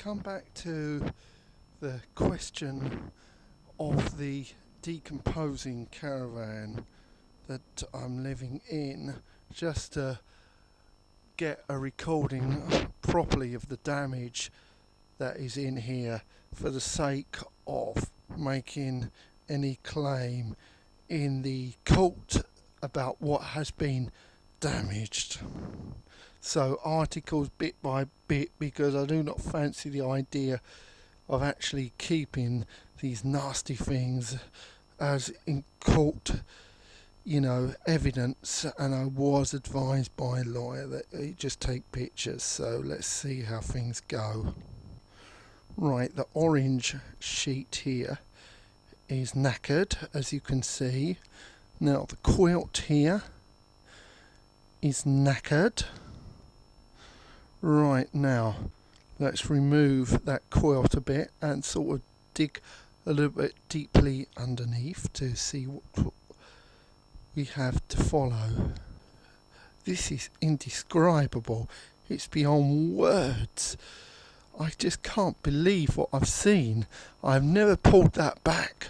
come back to the question of the decomposing caravan that I'm living in, just to get a recording properly of the damage that is in here for the sake of making any claim in the court about what has been damaged. So articles bit by bit, because I do not fancy the idea of actually keeping these nasty things as in court, evidence, and I was advised by a lawyer that you just take pictures. So let's see how things go. Right, the orange sheet here is knackered, as you can see. Now the quilt here is knackered. Right, now let's remove that quilt a bit and sort of dig a little bit deeply underneath to see what we have to follow. This is indescribable. It's beyond words. I just can't believe what I've seen. I've never pulled that back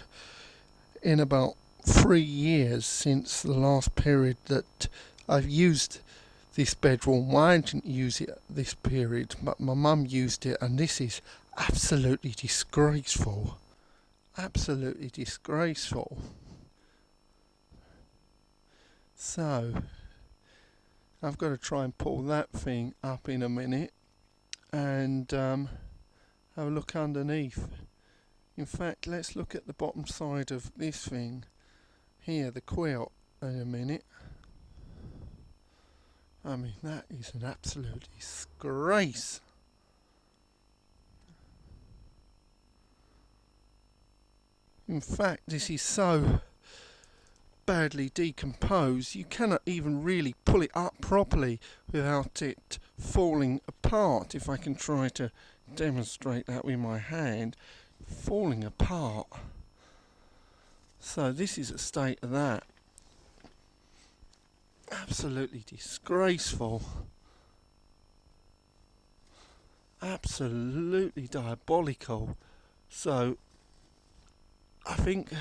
in about 3 years since the last period that I've used this bedroom. Well, I didn't use it this period, but my mum used it, and this is absolutely disgraceful. Absolutely disgraceful. So I've got to try and pull that thing up in a minute and have a look underneath. In fact, let's look at the bottom side of this thing here, the quilt, in a minute. I mean, that is an absolute disgrace. In fact, this is so badly decomposed, you cannot even really pull it up properly without it falling apart. If I can try to demonstrate that with my hand, falling apart. So this is a state of that. Absolutely disgraceful. Absolutely diabolical. So I think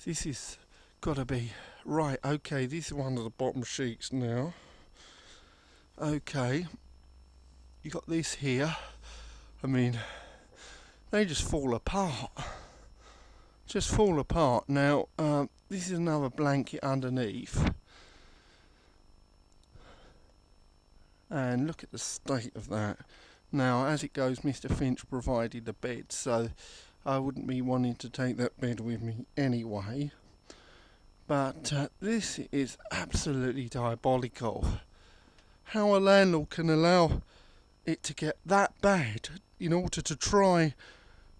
this is got to be right. Okay, this is one of the bottom sheets now. Okay, you got this here. I mean, they just fall apart. Just fall apart. Now, this is another blanket underneath. And look at the state of that. Now, as it goes, Mr. Finch provided the bed, so I wouldn't be wanting to take that bed with me anyway. But this is absolutely diabolical. How a landlord can allow it to get that bad in order to try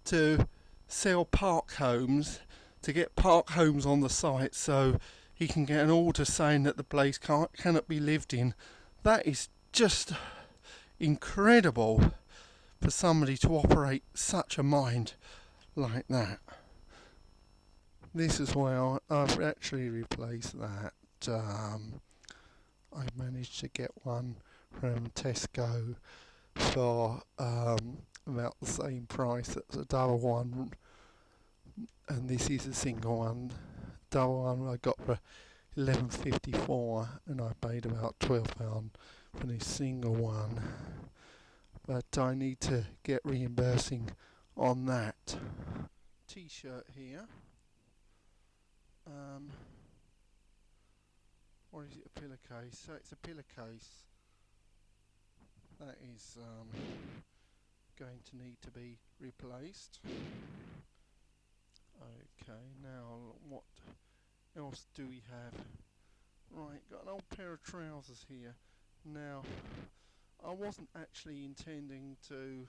to sell Parc homes, to get Parc homes on the site so he can get an order saying that the place cannot be lived in. That is just incredible for somebody to operate such a mind like that. This is why I've actually replaced that. I managed to get one from Tesco for about the same price as a double one, and this is a single one. Double one I got for £11.54, and I paid about £12 for this single one. But I need to get reimbursing on that. T-shirt here. Or is it a pillowcase? So it's a pillowcase. That is going to need to be replaced. Okay, now what else do we have? Right, got an old pair of trousers here. Now, I wasn't actually intending to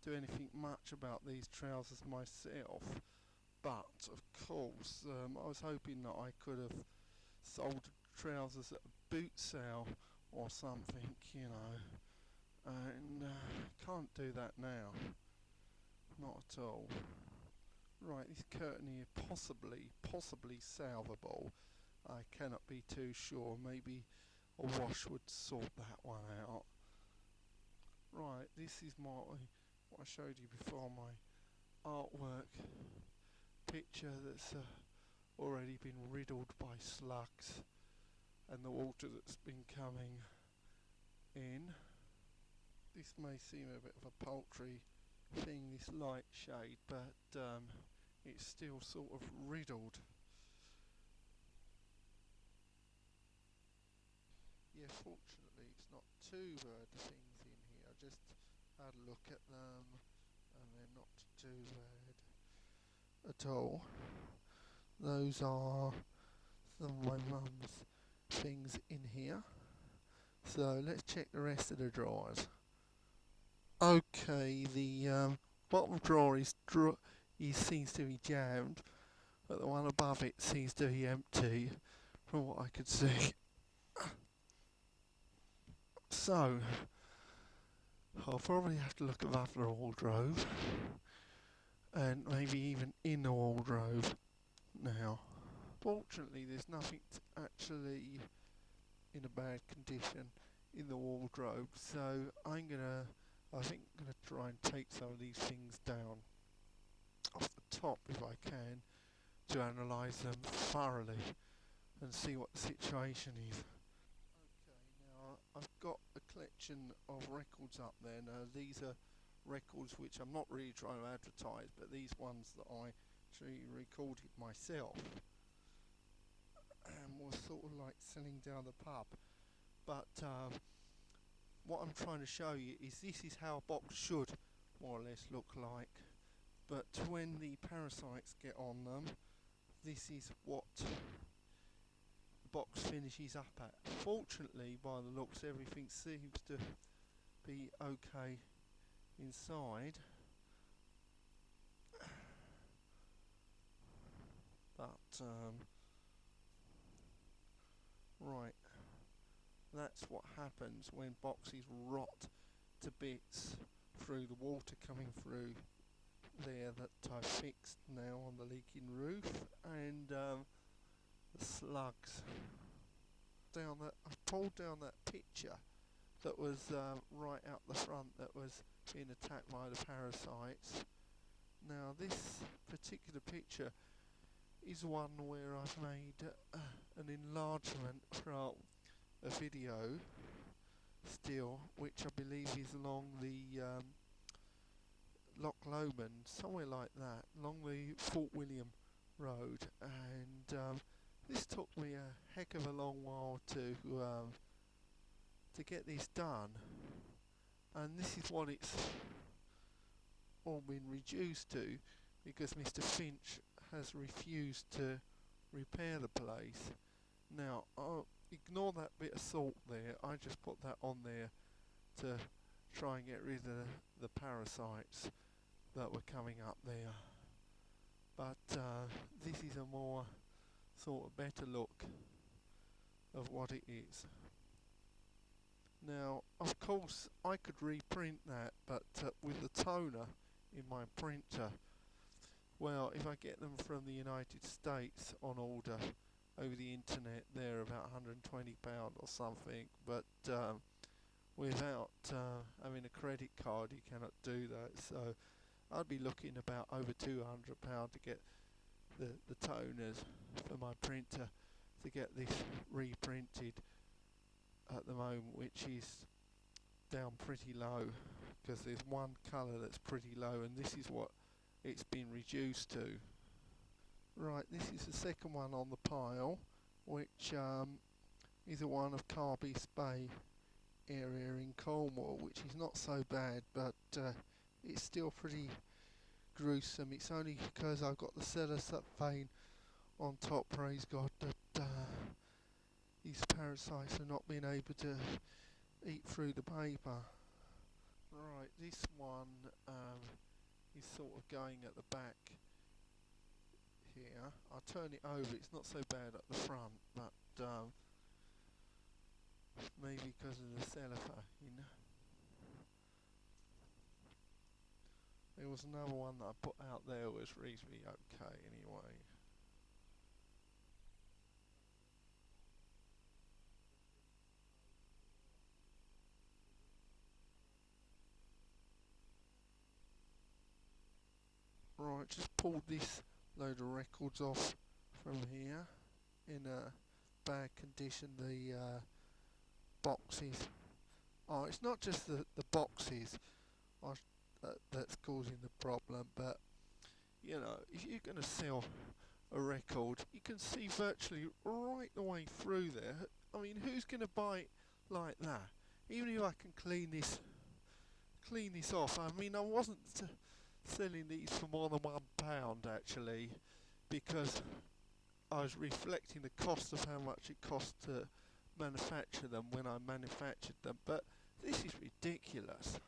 do anything much about these trousers myself, but of course I was hoping that I could have sold trousers at a boot sale or something, and can't do that now, not at all. Right, this curtain here possibly salvable. I cannot be too sure. Maybe a wash would sort that one out. Right, this is my what I showed you before, my artwork picture that's already been riddled by slugs, and the water that's been coming in. This may seem a bit of a paltry thing, this light shade, but it's still sort of riddled. Yeah, fortunately it's not too bad things in here. I just had a look at them and they're not too bad at all. Those are some of my mum's things in here. So let's check the rest of the drawers. Okay, the bottom drawer seems to be jammed, but the one above it seems to be empty from what I could see. So I'll probably have to look above the wardrobe and maybe even in the wardrobe now. Fortunately there's nothing actually in a bad condition in the wardrobe, so I think I'm gonna try and take some of these things down off the top if I can, to analyse them thoroughly and see what the situation is. Okay, now I've got a collection of records up there. Now these are records which I'm not really trying to advertise, but these ones that I actually recorded myself and was sort of like selling down the pub. But what I'm trying to show you is this is how a box should more or less look like, but when the parasites get on them, this is what the box finishes up at. Fortunately, by the looks, everything seems to be okay inside, but right, that's what happens when boxes rot to bits through the water coming through there that I've fixed now on the leaking roof, and the slugs. I've pulled down that picture that was right out the front that was being attacked by the parasites. Now this particular picture is one where I've made an enlargement from a video still, which I believe is along the Loch Lomond, somewhere like that, along the Fort William Road, and this took me a heck of a long while to get this done, and this is what it's all been reduced to, because Mr. Finch has refused to repair the place. Now, I'll ignore that bit of salt there. I just put that on there to try and get rid of the parasites that were coming up there. But this is a more sort of better look of what it is. Now, of course, I could reprint that, but with the toner in my printer, well, if I get them from the United States on order over the internet, they're about £120 or something, but without having a credit card you cannot do that, so I'd be looking about over £200 to get the toners for my printer to get this reprinted at the moment, which is down pretty low, because there's one colour that's pretty low and this is what it's been reduced to. Right, this is the second one on the pile, which is a one of Carby's Bay area in Cornwall, which is not so bad, but it's still pretty gruesome. It's only because I've got the cellar vein on top, praise God, that these parasites have not been able to eat through the paper. Right, this one is sort of going at the back here. I'll turn it over, it's not so bad at the front, but maybe because of the cellophane. There was another one that I put out there was reasonably okay anyway. Right, just pulled this load of records off from here in a bad condition. The boxes. Oh, it's not just the boxes that's causing the problem, but you know, if you're going to sell a record, you can see virtually right the way through there. I mean, who's going to buy it like that? Even if I can clean this off. I mean, I wasn't selling these for more than £1 actually, because I was reflecting the cost of how much it cost to manufacture them when I manufactured them. But this is ridiculous.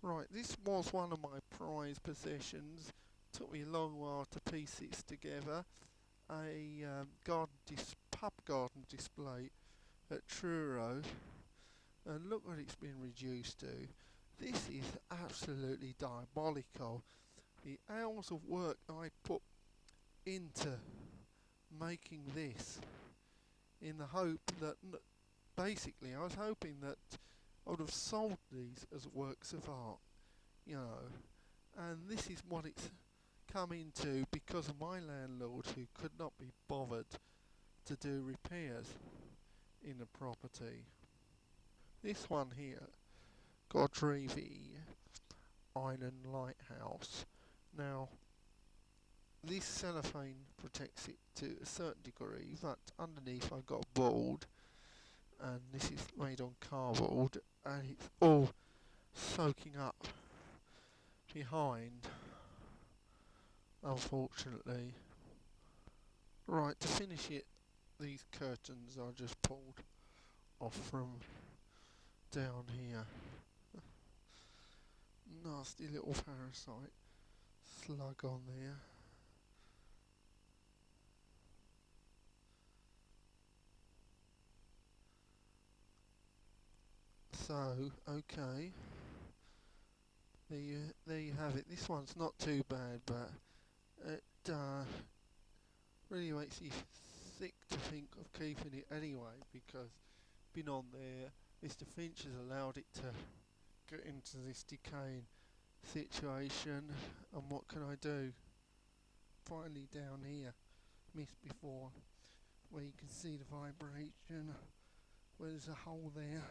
Right, this was one of my prized possessions. Took me a long while to piece this together. A pub garden display at Truro, and look what it's been reduced to. This is absolutely diabolical. The hours of work I put into making this, in the hope that basically I was hoping that I would have sold these as works of art, you know, and this is what it's come into because of my landlord, who could not be bothered to do repairs in the property. This one here, DREA Island Lighthouse. Now, this cellophane protects it to a certain degree, but underneath I've got a board, and this is made on cardboard, and it's all soaking up behind, unfortunately. Right, to finish it, these curtains I just pulled off from down here. Nasty little parasite slug on there. So, okay, there you have it. This one's not too bad, but it really makes you sick to think of keeping it anyway, because been on there, Mr. Finch has allowed it to get into this decaying situation, and what can I do? Finally down here, missed before, where you can see the vibration, where there's a hole there.